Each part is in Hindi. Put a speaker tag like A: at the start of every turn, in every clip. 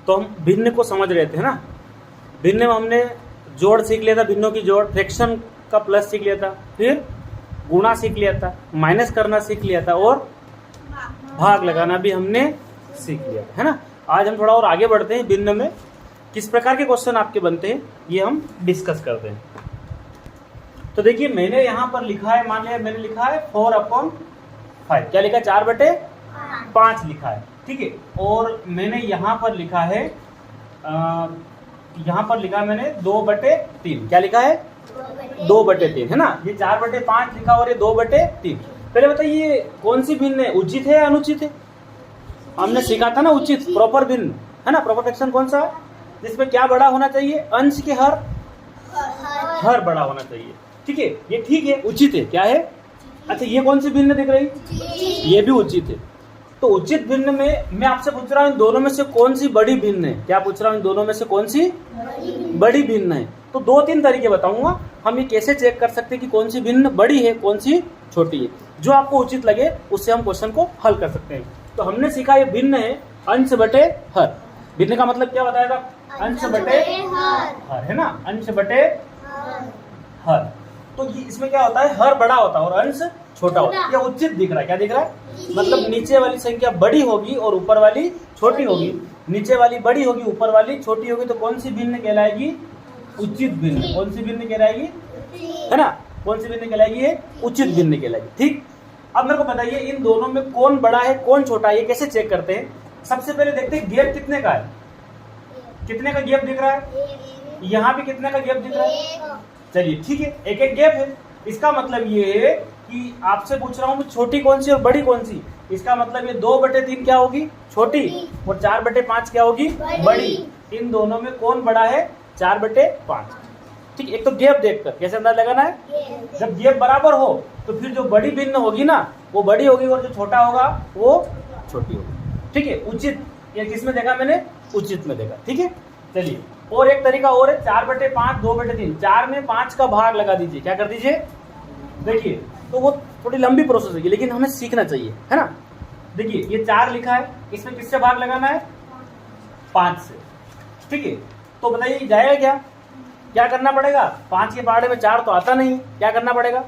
A: तो हम भिन्न को समझ रहे थे ना। भिन्न में हमने जोड़ सीख लिया था, भिन्नों की जोड़, फ्रैक्शन का प्लस सीख लिया था, फिर गुणा सीख लिया था, माइनस करना सीख लिया था, और भाग लगाना भी हमने सीख लिया है ना। आज हम थोड़ा और आगे बढ़ते हैं, भिन्न में किस प्रकार के क्वेश्चन आपके बनते हैं ये हम डिस्कस करते हैं। तो देखिए मैंने यहाँ पर लिखा है, मान लिया मैंने लिखा है 4/5, क्या लिखा है 4/5 लिखा है, ठीक है। और मैंने यहाँ पर लिखा है मैंने 2/3, क्या लिखा है 2/3 है ना। ये 4/5 लिखा और ये 2/3। पहले बताइए कौन सी भिन्न है, उचित है या अनुचित है? हमने सीखा था ना उचित, प्रॉपर भिन्न है ना। प्रॉपर फ्रैक्शन कौन सा, जिसमें क्या बड़ा होना चाहिए, अंश के हर बड़ा होना चाहिए, ठीक है। ये ठीक है, उचित है, क्या है। अच्छा ये कौन सी भिन्न दिख रही, ये भी उचित है। तो उचित भिन्न में मैं आपसे पूछ रहा हूँ इन दोनों में से कौन सी बड़ी भिन्न है, क्या पूछ रहा हूँ, इन दोनों में से कौन सी बड़ी भिन्न है। तो 2-3 तरीके बताऊंगा हम ये कैसे चेक कर सकते हैं कि कौन सी भिन्न बड़ी है, कौन सी छोटी है। जो आपको उचित लगे उससे हम क्वेश्चन को हल कर सकते हैं। तो हमने सीखा ये भिन्न है अंश बटे हर। भिन्न का मतलब क्या बताया था, अंश बटे हर है ना, अंश बटे हर। तो ये इसमें क्या होता है, हर बड़ा होता है और अंश छोटा होता है। ये उचित दिख रहा है, क्या दिख रहा है, मतलब नीचे वाली संख्या बड़ी होगी और ऊपर वाली छोटी होगी, नीचे वाली बड़ी होगी ऊपर वाली छोटी होगी, तो कौन सी भिन्न कहलाएगी, उचित भिन्न। कौन सी भिन्न कहलाएगी, है ना, कौन सी भिन्न कहलाएगी, ये उचित भिन्न कहलाएगी, ठीक। अब मेरे को बताइए इन दोनों में कौन बड़ा है कौन छोटा है, ये कैसे चेक करते हैं। सबसे पहले देखते हैं गैप कितने का है, कितने का गैप दिख रहा है, यहाँ भी कितने का गैप दिख रहा है। चलिए ठीक है, एक एक गैप है। इसका मतलब ये है कि आपसे पूछ रहा हूँ छोटी कौन सी और बड़ी कौन सी। इसका मतलब ये 2/3 क्या होगी, छोटी, और 4/5 क्या होगी, बड़ी। इन दोनों में कौन बड़ा है, 4/5, ठीक। एक तो गैप देखकर कैसे अंदाज लगाना है, जब गैप बराबर हो तो फिर जो बड़ी भिन्न होगी ना वो बड़ी होगी और जो छोटा होगा वो छोटी होगी, ठीक है। उचित ये किसमें देखा मैंने, उचित में देखा, ठीक है। चलिए और एक तरीका और है, 4/5 2/3, 4 में 5 का भाग लगा दीजिए, क्या कर दीजिए। देखिए तो वो थोड़ी लंबी प्रोसेस है लेकिन हमें सीखना चाहिए, है ना। देखिए ये 4 लिखा है, इसमें किससे भाग लगाना है, 5 से, ठीक है। तो बताइए जाएगा क्या, क्या करना पड़ेगा, 5 के पहाड़े में 4 तो आता नहीं, क्या करना पड़ेगा,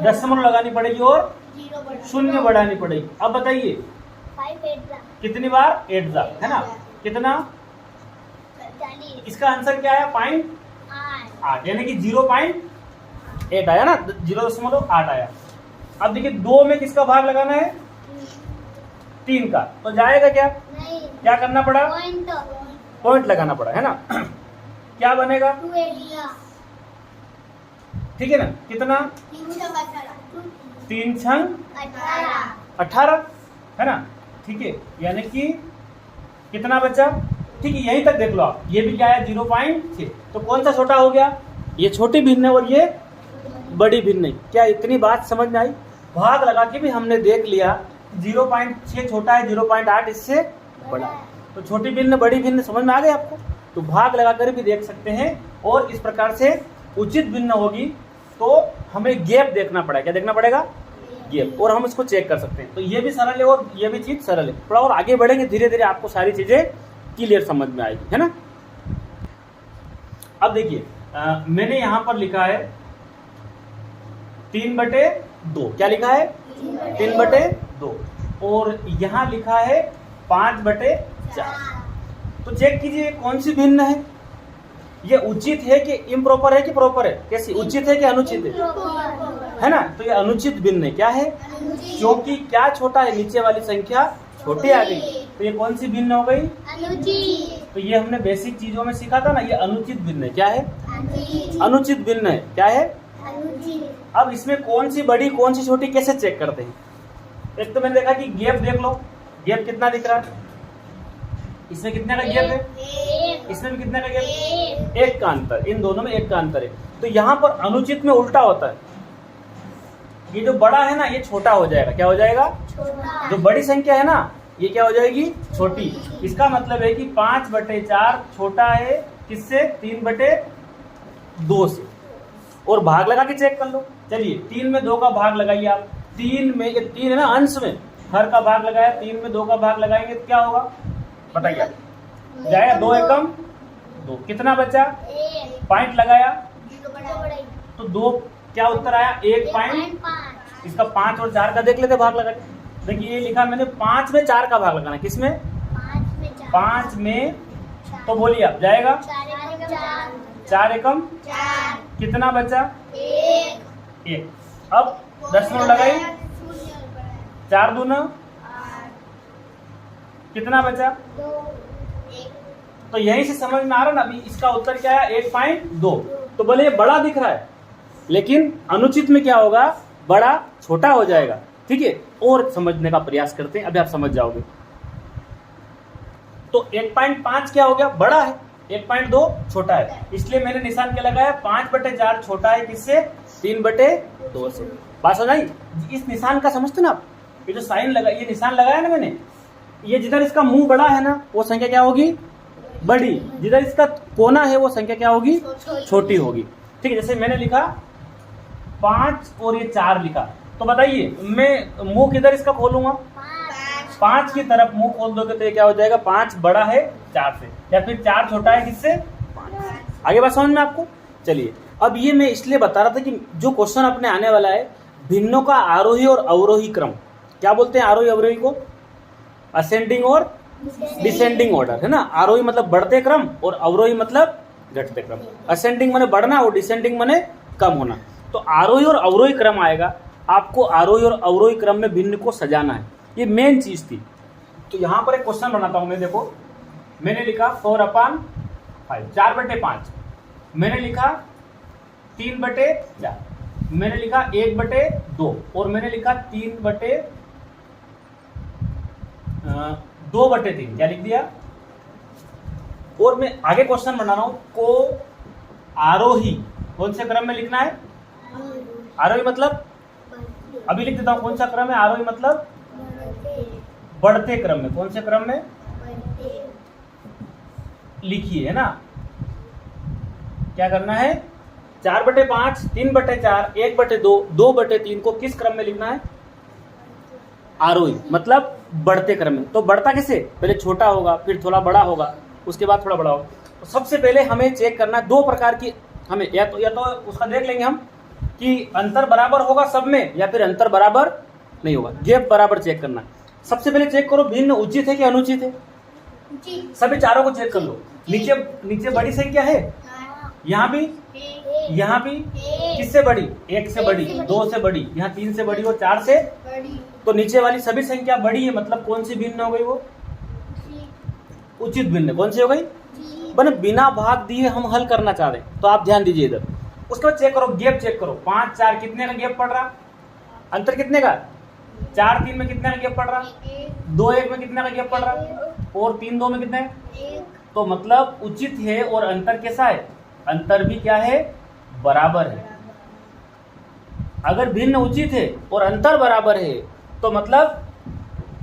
A: दशमलव लगानी पड़ेगी और 0 बढ़ानी पड़ेगी। अब बताइए कितनी बार, 8 जा, है ना, कितना, इसका आंसर क्या है, 0.8, यानी कि 0.8 आया ना, 0.8 आया। अब देखिए 2 में किसका भाग लगाना है, 3 का, तो जाएगा क्या, क्या करना पड़ा, पॉइंट लगाना पड़ा, है ना। क्या बनेगा, ठीक है ना, कितना, 3 छंग 18, है ना, ठीक है। यानी कि कितना बचा, ठीक है, यहीं तक देख लो आप, ये भी क्या है 0.6। तो कौन सा छोटा हो गया, ये छोटी भिन्न है और ये बड़ी भिन्न है। क्या इतनी बात समझ में आई, भाग लगा के भी हमने देख लिया 0.6 छोटा है, 0.8 इससे बड़ा है। तो छोटी भिन्न बड़ी भिन्न समझ में आ गई आपको। तो भाग लगाकर भी देख सकते हैं और इस प्रकार से उचित भिन्न होगी तो हमें गैप देखना पड़ेगा, क्या देखना पड़ेगा, गैप, और हम इसको चेक कर सकते हैं। तो ये भी सरल है और ये भी चीज सरल है। थोड़ा और आगे बढ़ेंगे धीरे धीरे आपको सारी चीजें क्लियर समझ में आएगी, है ना। अब देखिए मैंने यहां पर लिखा है 3/2, क्या लिखा है 3/2, और यहां लिखा है 5/4। तो चेक कीजिए कौन सी भिन्न है, ये उचित है कि इम्प्रॉपर है कि प्रॉपर है, कैसी, उचित है कि अनुचित है ना। तो ये अनुचित भिन्न है, क्या है, क्योंकि क्या छोटा है, नीचे वाली संख्या छोटी आ गई, तो ये कौन सी भिन्न हो गई, अनुचित। तो ये हमने बेसिक चीजों में सीखा था ना, ये अनुचित भिन्न है, क्या है, अनुचित भिन्न है, क्या है, अनुचित। अब इसमें कौन सी बड़ी कौन सी छोटी कैसे चेक करते हैं। एक तो मैंने देखा कि गैप देख लो, गैप कितना दिख रहा है, इसमें कितने का गैप है, इसमें भी कितने का गैप है, 1 का अंतर, इन दोनों में 1 का अंतर है। तो यहाँ पर अनुचित में उल्टा होता है, ये जो बड़ा है ना ये छोटा हो जाएगा, क्या हो जाएगा, छोटा। जो बड़ी संख्या है ना ये क्या हो जाएगी, छोटी। इसका मतलब है कि 5/4 छोटा है किससे, 3/2 से। और भाग लगा के चेक कर लो। चलिए 3 में 2 का भाग लगाइए आप, 3 में, ये 3 है ना अंश में, हर का भाग लगाया, 3 में 2 का भाग लगाएंगे तो क्या होगा बताइए, जाएगा, 2 एकम 2, कितना बचा, पॉइंट लगाया तो 2, क्या उत्तर आया, 1.5। इसका 5 और 4 का देख लेते भाग लगा के। देखिए ये लिखा मैंने 5 में 4 का भाग लगाना, किसमें, 5 में, तो बोलिए आप, जाएगा 4 एकम 4, कितना बचा, 1। अब दशमलव लगाई, 4 दूना, कितना बचा,
B: 2।
A: तो यहीं से समझ में आ रहा ना अभी इसका उत्तर क्या है, 1.2। तो बोले ये बड़ा दिख रहा है, लेकिन अनुचित में क्या होगा, बड़ा छोटा हो जाएगा। ठीक है, और समझने का प्रयास करते हैं, अभी आप समझ जाओगे। तो 1.5 क्या हो गया, बड़ा है, 1.2 छोटा है, इसलिए मैंने निशान क्या लगाया, 5/4 छोटा है किससे, 3/2 से। बात समझ आई? इस निशान का समझते ना आप, ये जो साइन लगा, ये निशान लगाया ना मैंने, ये जिधर इसका मुंह बड़ा है ना वो संख्या क्या होगी, बड़ी, जिधर इसका कोना है वो संख्या क्या होगी, छोटी होगी। ठीक है, जैसे मैंने लिखा 5 और ये 4 लिखा, तो बताइए मैं मुंह किधर इसका खोलूंगा, 5 की तरफ मुंह खोल दोगे तो ये क्या हो जाएगा, 5 बड़ा है 4 से, या फिर 4 छोटा है किससे, 5। आगे बात समझ में आपको? चलिए, अब ये मैं इसलिए बता रहा था कि जो क्वेश्चन अपने आने वाला है, भिन्नों का आरोही और अवरोही क्रम, क्या बोलते हैं आरोही अवरोही को, असेंडिंग और डिसेंडिंग ऑर्डर, है ना। आरोही मतलब बढ़ते क्रम और अवरोही मतलब घटते क्रम। असेंडिंग माने बढ़ना और डिसेंडिंग माने कम होना। तो आरोही और अवरोही क्रम आएगा, आपको आरोही और अवरोही क्रम में भिन्न को सजाना है, ये मेन चीज थी। तो यहां पर एक क्वेश्चन बनाता हूं मैं, देखो मैंने लिखा 4/5, 4/5, मैंने लिखा 3/4, मैंने लिखा 1/2 और मैंने लिखा 2/3, क्या लिख दिया। और मैं आगे क्वेश्चन बना रहा हूं, को आरोही कौन से क्रम में लिखना है, आरोही मतलब, अभी लिख देता हूं कौन सा क्रम है, आरोही मतलब बढ़ते क्रम में, कौन से क्रम में लिखिए, है ना। क्या करना है, 4/5, 3/4, 1/2, 2/3 को किस क्रम में लिखना है, आरोही मतलब बढ़ते क्रम में। तो बढ़ता किसे, पहले छोटा होगा, फिर थोड़ा बड़ा होगा, उसके बाद थोड़ा बड़ा होगा। तो सबसे पहले हमें चेक करना है 2 प्रकार की, हमें या तो उसका देख लेंगे हम कि अंतर बराबर होगा सब में, या फिर अंतर बराबर नहीं होगा, गैप बराबर चेक करना है। सबसे पहले चेक करो भिन्न उचित है कि अनुचित है, सभी चारों को चेक कर लो। नीचे बड़ी संख्या है, यहाँ भी किससे बड़ी, 1 से बड़ी, 2 से बड़ी, यहाँ 3 से बड़ी और 4 से, तो नीचे वाली सभी संख्या बड़ी है, मतलब कौन सी भिन्न हो गई, वो उचित भिन्न। कौन सी हो गई, बने बिना भाग दिए हम हल करना चाह रहे हैं, तो आप ध्यान दीजिए इधर। उसके बाद चेक करो, गैप चेक करो, 5 4 कितने का गैप पड़ रहा, अंतर कितने का, 4 3 में कितने का गैप पड़ रहा, 2 1 में कितने का गैप पड़ रहा, और 3 2 में कितने, तो मतलब उचित है। और अंतर कैसा है, अंतर भी क्या है, बराबर है। अगर भिन्न उचित है और अंतर बराबर है, तो मतलब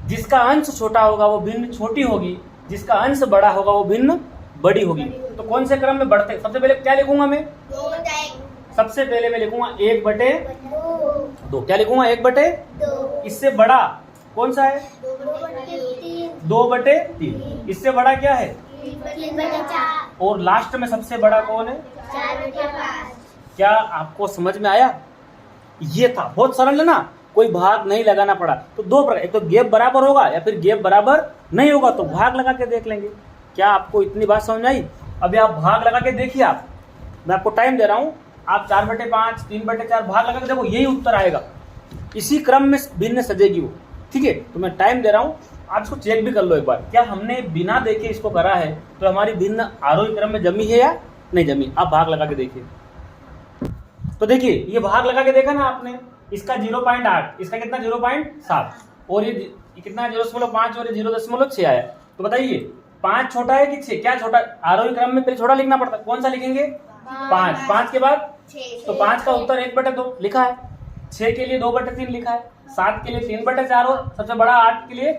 A: जिसका अंश छोटा होगा वो भिन्न छोटी होगी, जिसका अंश बड़ा होगा वो भिन्न बड़ी होगी। तो कौन से क्रम में बढ़ते, सबसे पहले क्या लिखूंगा मैं, सबसे पहले मैं लिखूंगा 1/2, क्या लिखूंगा 1/2, इससे बड़ा कौन सा है, 2/3, इससे बड़ा क्या है,
B: 3/4,
A: और लास्ट में सबसे बड़ा कौन है,
B: 4/5।
A: क्या आपको समझ में आया? ये था, बहुत सरल है ना, कोई भाग नहीं लगाना पड़ा। तो 2 प्रकार, एक तो गैप बराबर होगा या फिर गैप बराबर नहीं होगा, तो भाग लगा के देख लेंगे। क्या आपको इतनी बात समझ आई? अभी आप भाग लगा के देखिए, आप, मैं आपको टाइम दे रहा हूं, आप 4/5, 3/4 भाग लगा के देखो, यही उत्तर आएगा, इसी क्रम में भिन्न सजेगी वो। ठीक है, तो मैं टाइम दे रहा हूं, आप इसको चेक भी कर लो एक बार, क्या हमने बिना देखे इसको करा है, तो हमारी भिन्न आरोही क्रम में जमी है या नहीं जमी। आप भाग लगा के देखिए। तो देखिए ये भाग लगा के देखा ना आपने, इसका 0.8, इसका कितना 0.7, और ये कितना 0.5 और 0.6 आया। तो बताइए 5 छोटा है कि 6, क्या छोटा, आरोही क्रम में पहले छोटा लिखना पड़ता है, कौन सा लिखेंगे, 5, 5 के बाद 6, तो 5 का उत्तर 1/2 लिखा है, 6 के लिए 2/3 लिखा है, 7 के लिए 3/4 और सबसे बड़ा 8 के लिए,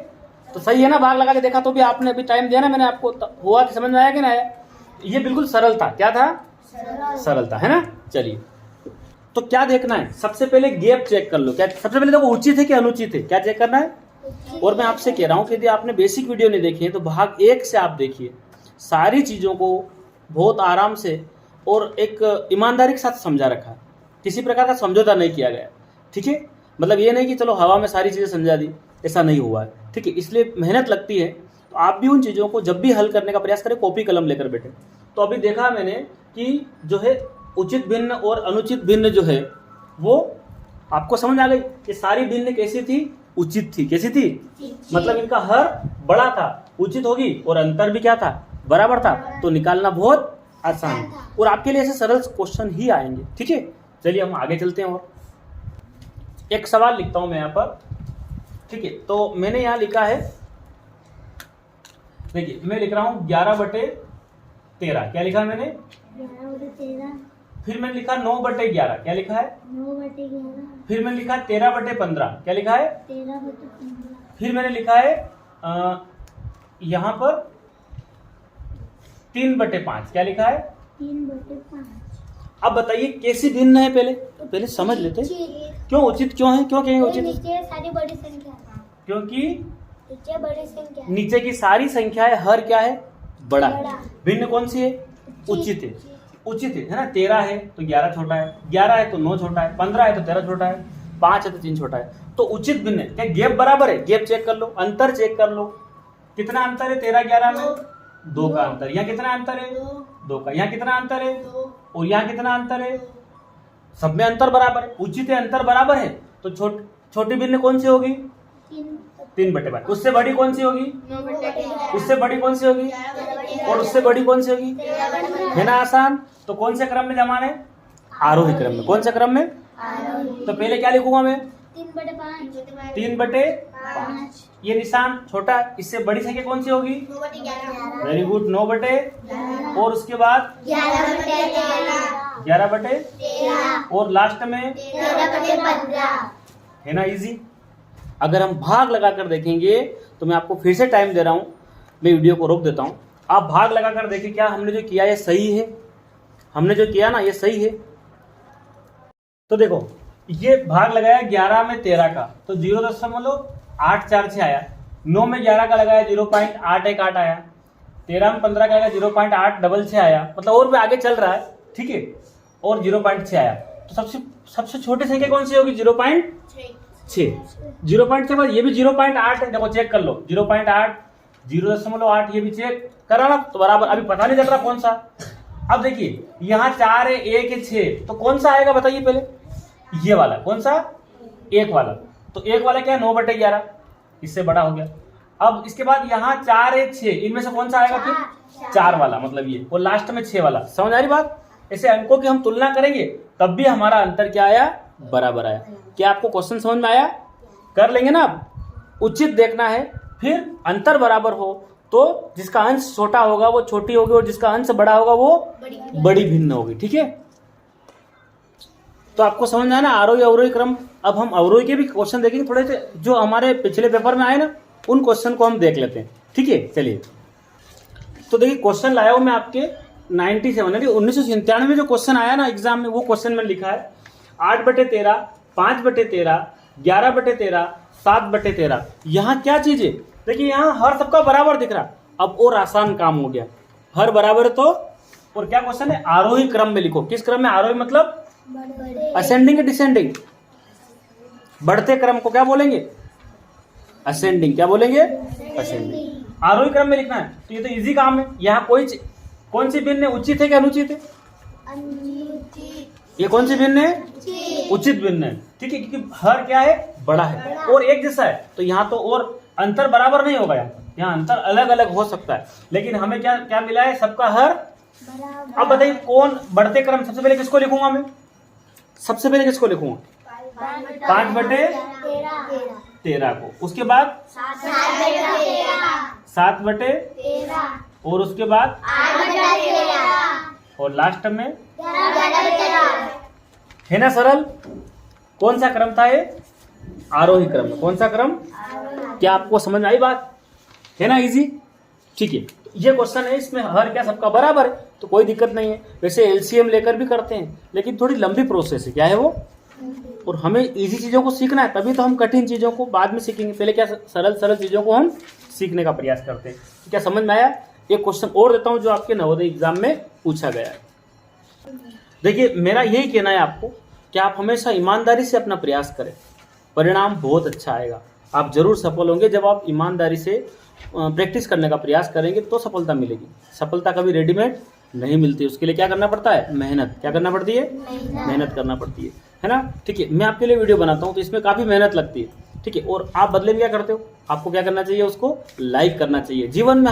A: तो सही है ना। भाग लगा के देखा तो भी आपने अभी टाइम दिया ना मैंने आपको, हुआ कि समझ में आया कि ना आया? ये बिल्कुल सरल था, क्या था, सरल था, है ना। चलिए, तो क्या देखना है, सबसे पहले गैप चेक कर लो, क्या सबसे पहले देखो उचित है कि अनुचित है, क्या चेक करना है। और मैं आपसे कह रहा हूं कि यदि आपने बेसिक वीडियो नहीं देखी है तो भाग 1 से आप देखिए, सारी चीज़ों को बहुत आराम से और एक ईमानदारी के साथ समझा रखा है, किसी प्रकार का समझौता नहीं किया गया, ठीक है। मतलब ये नहीं कि चलो हवा में सारी चीज़ें समझा दी, ऐसा नहीं हुआ है, ठीक है। इसलिए मेहनत लगती है, तो आप भी उन चीज़ों को जब भी हल करने का प्रयास करें कॉपी कलम लेकर बैठे। तो अभी देखा मैंने कि जो है उचित भिन्न और अनुचित भिन्न जो है वो आपको समझ आ गई। ये सारी भिन्न कैसी थी? उचित थी। कैसी थी? मतलब इनका हर बड़ा था, उचित होगी, और अंतर भी क्या था? बराबर था। तो निकालना बहुत आसान है और आपके लिए ऐसे सरल क्वेश्चन ही आएंगे, ठीक है। चलिए हम आगे चलते हैं और एक सवाल लिखता हूं मैं यहाँ पर, ठीक है। तो मैंने यहाँ लिखा है, देखिए मैं लिख रहा हूँ 11/13। क्या लिखा है मैंने?
B: 11/13।
A: फिर मैंने लिखा 9/11। क्या लिखा है?
B: 9/11।
A: फिर मैंने लिखा 13/15। क्या लिखा है?
B: 13/15।
A: फिर मैंने लिखा है यहाँ पर 3/5। क्या लिखा है?
B: 3/5।
A: अब बताइए कैसी भिन्न है? पहले समझ लेते हैं क्यों उचित क्यों है, क्यों कहेंगे उचित?
B: नीचे सारी बड़ी संख्या,
A: क्योंकि
B: नीचे बड़ी संख्या,
A: नीचे की सारी संख्याएं हर क्या है? बड़ा है।
B: बड़ा।
A: भिन्न कौन सी है? उचित है। उचित है ना। 13 है तो 11 छोटा है, 11 है तो 9 छोटा है, 15 है तो 13 छोटा है, 5 है तो 3 छोटा है। तो उचित भिन्न है। क्या गैप बराबर है? गैप चेक कर लो, अंतर चेक कर लो। कितना अंतर है 13-11 में? 2 का अंतर। यहाँ कितना अंतर है? 2 का। यहाँ कितना अंतर है? और यहाँ कितना अंतर है? सब में अंतर बराबर है। उचित है, अंतर बराबर है, तो छोटी भिन्न कौन सी होगी? 3/5। उससे बड़ी कौन सी होगी?
B: 9/11।
A: उससे बड़ी कौन सी होगी? और उससे बड़ी कौन सी होगी? है ना आसान। तो कौन से क्रम में जमाना है? आरोही क्रम में। कौन से क्रम में? तो पहले क्या लिखूंगा मैं?
B: 3/5।
A: 3/5। ये निशान छोटा है, इससे बड़ी संख्या कौन सी होगी?
B: 9/11।
A: Very good. 9/, और उसके बाद
B: 11/13।
A: 11/13, और लास्ट में
B: 13/15।
A: है ना इजी। अगर हम भाग लगाकर देखेंगे तो मैं आपको फिर से टाइम दे रहा हूं, मैं वीडियो को रोक देता हूं। आप भाग लगाकर देखिए क्या हमने जो किया ये सही है? हमने जो किया ना ये सही है। तो देखो ये भाग लगाया 11 में 13 का तो 0.846 आया। 9 में 11 का लगाया 0.818 आया। 13 में 15 का लगाया 0.866 आया। मतलब और भी आगे चल रहा है, ठीक है। और 0.6 आया। तो सबसे छोटी संख्या कौन सी होगी? 0.6। 0.6 बाद ये भी 0.8 है। देखो चेक कर लो, 0.8, 0.8 ये भी चेक करा ना, तो बराबर। अभी पता नहीं चल रहा कौन सा। अब देखिए यहाँ 4 है, 1 है, 6, तो कौन सा आएगा बताइए पहले? ये वाला। कौन सा? 1 वाला। तो 1 वाला क्या है? 9/11, इससे बड़ा हो गया। अब इसके बाद यहाँ 4 है, 6, इनमें से कौन सा आएगा फिर? 4 वाला, मतलब ये। और लास्ट में 6 वाला। समझ आ रही बात? ऐसे अंकों की हम तुलना करेंगे तब भी हमारा अंतर क्या आया? बराबर आया। क्या आपको क्वेश्चन समझ में आया? कर लेंगे ना आप। उचित देखना है, फिर अंतर बराबर हो तो जिसका अंश छोटा होगा वो छोटी होगी, और जिसका अंश बड़ा होगा वो बड़ी भिन्न होगी, ठीक है। तो आपको समझ में आया ना आरोही अवरोही क्रम। अब हम अवरोही के भी क्वेश्चन देखेंगे थोड़े से, जो हमारे पिछले पेपर में आए ना, उन क्वेश्चन को हम देख लेते हैं, ठीक है। चलिए तो देखिए क्वेश्चन लाया हूं मैं आपके 97 1997 में जो क्वेश्चन आया ना एग्जाम में, वो क्वेश्चन में लिखा है 8/13, 5/13, 11/13, 7/13। यहाँ क्या चीज है? देखिए यहाँ हर सबका बराबर दिख रहा। अब और आसान काम हो गया, हर बराबर है तो। और क्या क्वेश्चन है? आरोही क्रम में लिखो। किस क्रम में? आरोही मतलब असेंडिंग डिसेंडिंग। बढ़ते क्रम को क्या बोलेंगे? असेंडिंग। क्या बोलेंगे? असेंडिंग। आरोही क्रम में लिखना है, तो ये तो इजी काम है। यहाँ कौन सी भिन्न है? उचित है कि अनुचित है? ये कौन सी भिन्न है? उचित भिन्न है, ठीक है। क्योंकि हर क्या है? बड़ा है और एक जैसा है, तो यहाँ तो और अंतर बराबर नहीं होगा। यहाँ अंतर अलग अलग हो सकता है, लेकिन हमें क्या क्या मिला है? सबका हर। अब बताइए कौन बढ़ते क्रम? सबसे पहले किसको लिखूंगा मैं? सबसे पहले किसको लिखूंगा? 5/13 को। उसके बाद 7/13, और उसके बाद
B: 8/13,
A: और लास्ट में
B: 11/13।
A: है ना सरल? कौन सा क्रम था ये? आरोही क्रम। कौन सा क्रम? क्या आपको समझ में आई बात? है ना इजी, ठीक है। ये क्वेश्चन है, इसमें हर क्या सबका बराबर है, तो कोई दिक्कत नहीं है। वैसे एलसीएम लेकर भी करते हैं, लेकिन थोड़ी लंबी प्रोसेस है। क्या है वो? और हमें इजी चीजों को सीखना है, तभी तो हम कठिन चीजों को बाद में सीखेंगे। पहले क्या सरल चीजों को हम सीखने का प्रयास करते हैं। क्या समझ में आया? एक क्वेश्चन और देता हूं जो आपके नवोदय एग्जाम में पूछा गया है। देखिए, मेरा यही कहना है आपको कि आप हमेशा ईमानदारी से अपना प्रयास करें, परिणाम बहुत अच्छा आएगा। आप जरूर सफल होंगे। जब आप ईमानदारी से प्रैक्टिस करने का प्रयास करेंगे तो सफलता मिलेगी। सफलता कभी रेडीमेड नहीं मिलती, उसके लिए क्या करना पड़ता है? मेहनत। क्या करना पड़ती है? मेहनत करना पड़ती है ना। ठीक है, मैं आपके लिए वीडियो बनाता हूँ तो इसमें काफ़ी मेहनत लगती है। ठीक है, और आप बदले में क्या करते हो? आपको क्या करना चाहिए? उसको लाइक करना चाहिए। जीवन में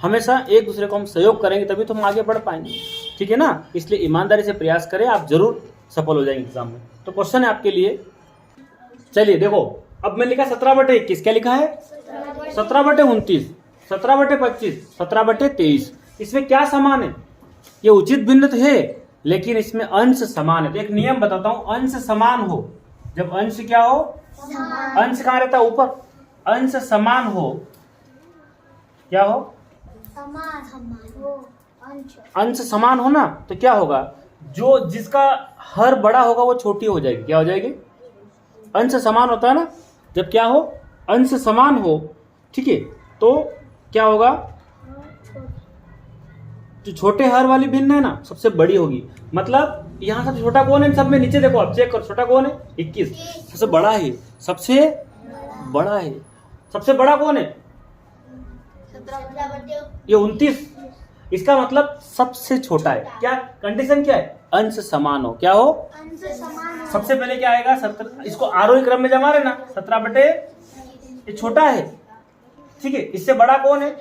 A: हमेशा एक दूसरे को हम सहयोग करेंगे तभी तो हम आगे बढ़ पाएंगे। ठीक है ना, इसलिए ईमानदारी से प्रयास करें, आप जरूर सफल हो जाएंगे एग्जाम में। तो क्वेश्चन है आपके लिए, चलिए देखो, अब मैं लिखा 17/21। क्या लिखा है? 17/29, 17/25, 17/23। इसमें क्या समान है? ये उचित भिन्न तो है, लेकिन इसमें अंश समान है। तो एक नियम बताता हूं, अंश समान हो, जब अंश क्या हो? अंश कहां रहता है? ऊपर। अंश समान हो, क्या हो? अंश समान हो ना, तो क्या होगा? जो जिसका हर बड़ा होगा वो छोटी हो जाएगी। क्या हो जाएगी? अंश समान होता है ना, जब क्या हो? अंश समान हो। ठीक है, तो क्या होगा? जो छोटे हर वाली भिन्न है ना, सबसे बड़ी होगी। मतलब यहां सबसे छोटा कौन है? सब में नीचे देखो, आप चेक करो, छोटा कौन है? 21। सबसे बड़ा है, सबसे बड़ा है। सबसे बड़ा कौन है? ये 29। इसका मतलब सबसे छोटा है। क्या कंडीशन क्या है? अंश समान हो। क्या हो? सबसे पहले क्या आएगा? 17। इसको आरोही क्रम में जमा रहे ना, 17 ये छोटा है। ठीक है, इससे बड़ा कौन है?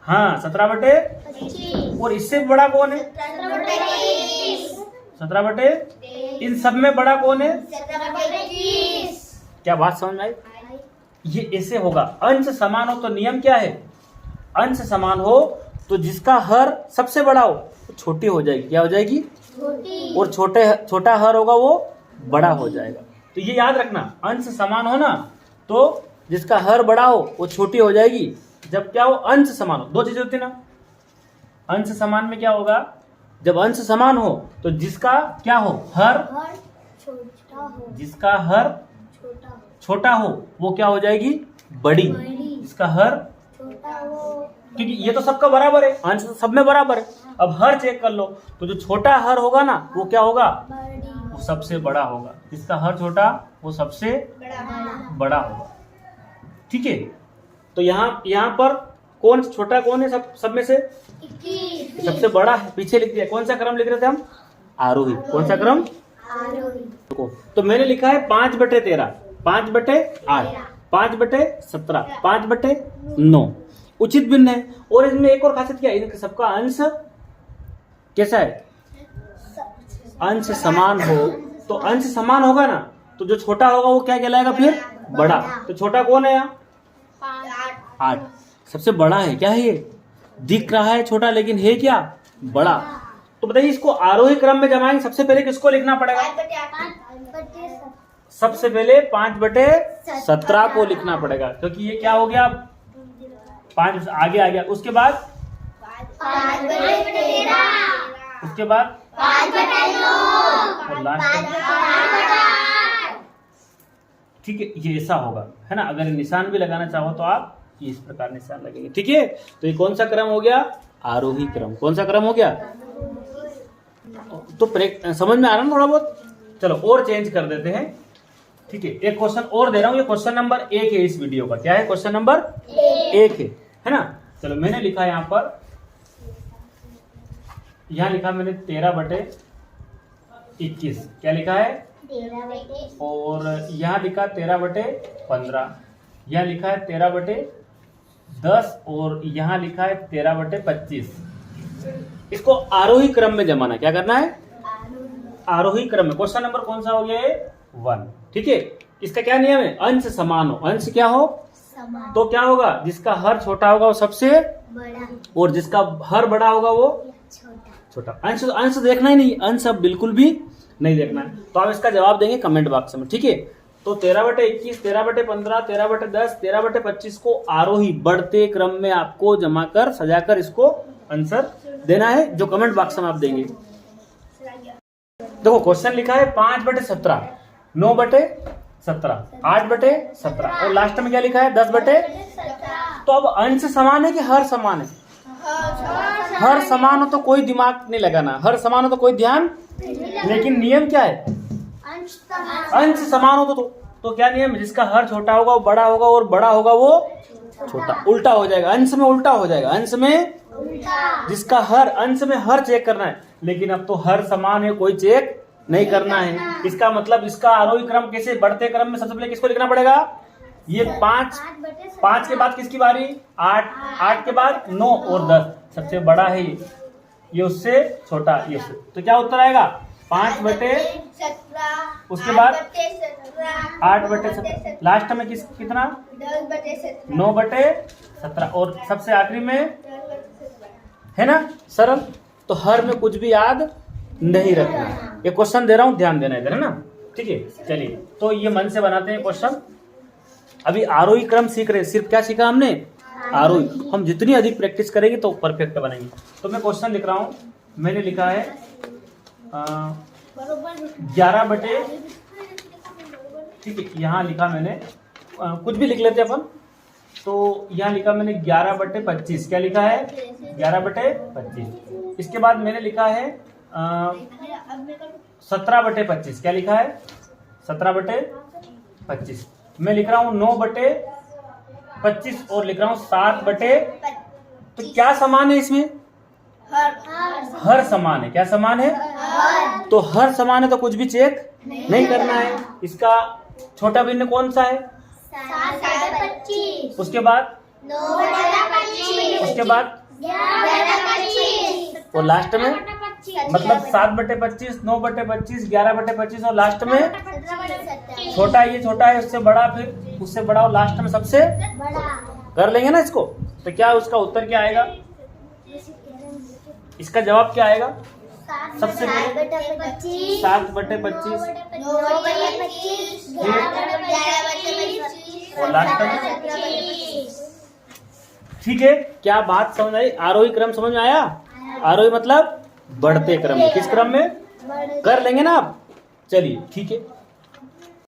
A: हाँ, 17 और इससे बड़ा कौन है? 17 इन सब में बड़ा कौन है? क्या बात समझ में आई? ये ऐसे होगा, अंश समान हो तो नियम क्या है? अंश समान हो तो जिसका हर सबसे बड़ा हो तो छोटी हो जाएगी। क्या हो जाएगी? और छोटा हर होगा वो बड़ा हो जाएगा। तो ये याद रखना, अंश समान हो ना तो जिसका हर बड़ा हो वो छोटी हो जाएगी। जब क्या हो? अंश समान हो। दो चीजें होती ना, अंश समान में क्या होगा? जब अंश समान हो तो जिसका क्या हो? हर जिसका हर छोटा हो वो क्या हो जाएगी? बड़ी। जिसका हर, क्योंकि ये तो सबका बराबर है, अंश सब में बराबर है। अब हर चेक कर लो, तो जो छोटा हर होगा ना वो क्या होगा? वो सबसे बड़ा होगा। जिसका हर छोटा वो सबसे बड़ा होगा। ठीक है, तो यहाँ पर कौन छोटा कौन है? सब में से सबसे बड़ा है। पीछे लिख दिया। कौन सा क्रम लिख रहे थे हम? आरोही। कौन सा क्रम? देखो, तो मैंने लिखा है 5/13, 5/8, 5/17, 5/9। उचित भिन्न है। और इसमें एक और खासियत क्या है? इनका सबका अंश कैसा है? अंश समान हो। तो अंश समान होगा ना तो जो छोटा होगा वो क्या कहलाएगा? फिर बड़ा। तो छोटा कौन है यहाँ? 8। सबसे बड़ा है। क्या है ये? दिख रहा है छोटा लेकिन है क्या? बड़ा। तो बताइए, इसको आरोही क्रम में जमाएंगे, सबसे पहले किसको लिखना पड़ेगा? सबसे पहले 5/17 को लिखना पड़ेगा, क्योंकि ये क्या हो गया? 5 आगे आ गया। उसके बाद
B: 5/13,
A: उसके बाद
B: 5/9
A: और लास्ट। ठीक है, ये ऐसा होगा, है ना। अगर निशान भी लगाना चाहो तो आप ये इस प्रकार निशान लगेंगे। ठीक है, तो ये कौन सा क्रम हो गया? आरोही क्रम। कौन सा क्रम हो गया? तो समझ में आ रहा ना थोड़ा बहुत? चलो और चेंज कर देते हैं। ठीक है, एक क्वेश्चन और दे रहा हूं। ये क्वेश्चन नंबर 1 है इस वीडियो का। क्या है? क्वेश्चन नंबर 1 है ना। चलो, मैंने लिखा यहाँ पर, यहाँ लिखा मैंने 13/21। क्या लिखा है?
B: 13/21
A: और यहाँ लिखा 13/15। यहाँ लिखा है 13/10 और यहाँ लिखा है 13/25। इसको आरोही क्रम में जमाना। क्या करना है? आरोही क्रम में। क्वेश्चन नंबर कौन सा हो गया है? 1। ठीक है, इसका क्या नियम है? अंश समान हो। अंश क्या हो?
B: समान।
A: तो क्या होगा? जिसका हर छोटा होगा वो सबसे
B: बड़ा
A: और जिसका हर बड़ा होगा वो छोटा। अंश देखना ही नहीं, अंश अब बिल्कुल भी नहीं देखना है। तो आप इसका जवाब देंगे कमेंट बॉक्स में। ठीक है, तो 13/21, 13/15, 13/10, 13/25 को आरोही बढ़ते क्रम में आपको जमा कर सजाकर इसको आंसर देना है, जो कमेंट बॉक्स में आप देंगे। देखो, क्वेश्चन लिखा है 5/17, 9/17, 8/17 और लास्ट में क्या लिखा है? 10/17। तो अब अंश समान है कि हर समान है? हर समान हो तो कोई दिमाग नहीं लगाना, हर समान हो तो कोई ध्यान, लेकिन नियम क्या है? अंश समान हो तो क्या नियम है? जिसका हर छोटा होगा वो बड़ा होगा और बड़ा होगा वो छोटा, उल्टा हो जाएगा, अंश में उल्टा हो जाएगा, अंश में जिसका हर, अंश में हर चेक करना है, लेकिन अब तो हर समान है, कोई चेक नहीं करना है। इसका मतलब इसका आरोही क्रम कैसे? बढ़ते क्रम में सबसे पहले किसको लिखना पड़ेगा? ये 5 के बाद किसकी बारी? 8 के बाद 9 और 10, सबसे बड़ा है ये उससे छोटा ये उससे, तो क्या उत्तर आएगा? 5/17, उसके बाद 8/17, लास्ट में कितना? 9/17 और सबसे आखिरी में, है ना सरल। तो हर में कुछ भी याद नहीं रखना। ये क्वेश्चन दे रहा हूं, ध्यान देना इधर, है ना, ठीक है। चलिए तो ये मन से बनाते हैं क्वेश्चन। अभी आरोही क्रम सीख रहे हैं, सिर्फ क्या सीखा हमने? आरोही। हम जितनी अधिक प्रैक्टिस करेंगे तो परफेक्ट बनेंगे। तो मैं क्वेश्चन लिख रहा हूं, मैंने लिखा है 11 ठीक है, यहाँ लिखा मैंने कुछ भी लिख लेते अपन, तो यहाँ लिखा मैंने 11/25, क्या लिखा है? 11/25। इसके बाद मैंने लिखा है 17/25, क्या लिखा है? 17/25। मैं लिख रहा हूँ 9/25 और लिख रहा हूँ 7/, तो क्या समान है इसमें? हर समान है। क्या समान है? तो हर समान है तो कुछ भी चेक नहीं करना है। इसका छोटा भिन्न कौन सा है?
B: 7/25,
A: उसके बाद
B: 9/25,
A: उसके बाद
B: 11/25
A: और लास्ट में, मतलब 7/25, 9/25, 11/25 और लास्ट में
B: 17/17
A: छोटा, ये छोटा है उससे बड़ा, फिर उससे बड़ा और लास्ट में सबसे
B: बड़ा।
A: कर लेंगे ना इसको। तो क्या उसका उत्तर क्या आएगा? इसका जवाब क्या आएगा? सबसे पहले
B: 7/25,
A: 7/25
B: 9/25, 11/25
A: और लास्ट में
B: 17/25।
A: ठीक है। क्या बात समझ आई? आरोही क्रम समझ में आया? आरोही मतलब बढ़ते क्रम में। किस क्रम में? कर लेंगे ना आप? चलिए ठीक है।